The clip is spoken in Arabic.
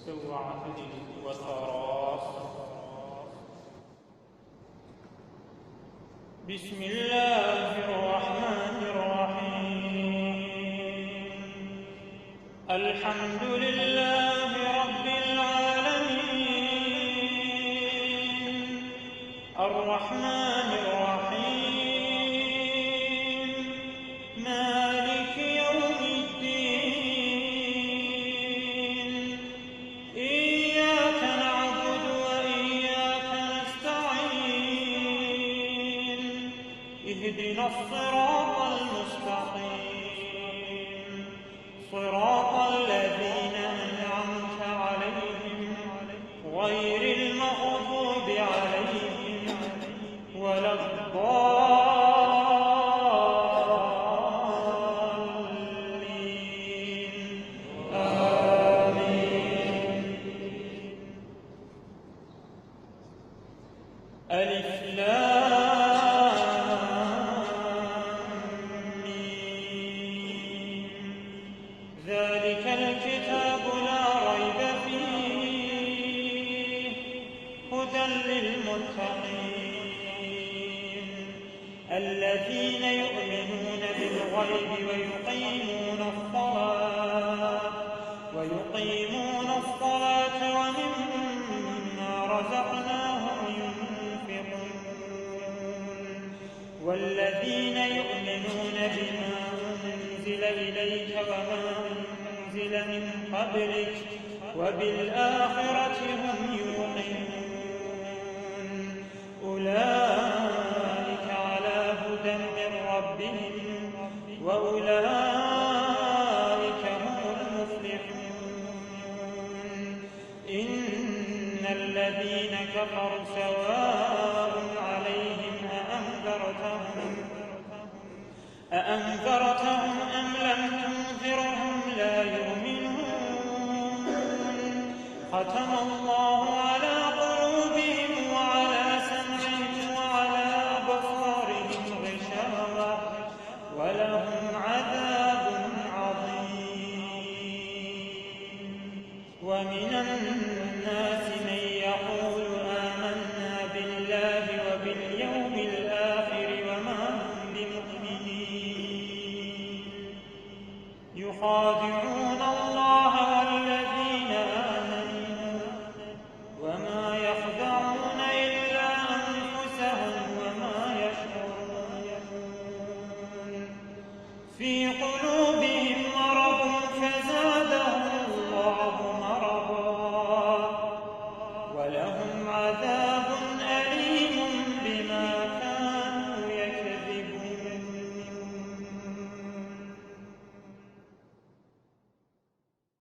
كالوعد وثراء. بسم الله الرحمن الرحيم. الحمد لله رب العالمين الرحمن الرحيم مالك يوم الدين إياك نعبد وإياك نستعين اهدنا الصراط المستقيم صراط الذين أنعمت عليهم غير المغضوب عليهم ولا الضالين آمين. ألف لام ميم ذلك الكتاب لا ريب فيه هدى للمتقين الذين يؤمنون بالغيب ويقيمون الصلاة ومما رزقناهم ينفقون والذين يؤمنون بما أنزل إليك وما أنزل من قبلك وبالآخرة هم يوقنون أولئك على هدى من ربهم وأولئك هم المفلحون. إن الذين كفروا سواء عليهم أأنذرتهم أم لم تنذرهم لا يؤمنون. ختم الله على قلوبهم وعلى سمعهم وعلى أبصارهم غشاوة ولهم عذاب عظيم. ومن الناس من يقول آمنا بالله وباليوم الآخر وما هم بمؤمنين يخادعون الله والذين آمنوا وما يخدعون إلا أنفسهم وما يشعرون. في قلوبهم مرض فزادهم الله مرضا ولهم عذاب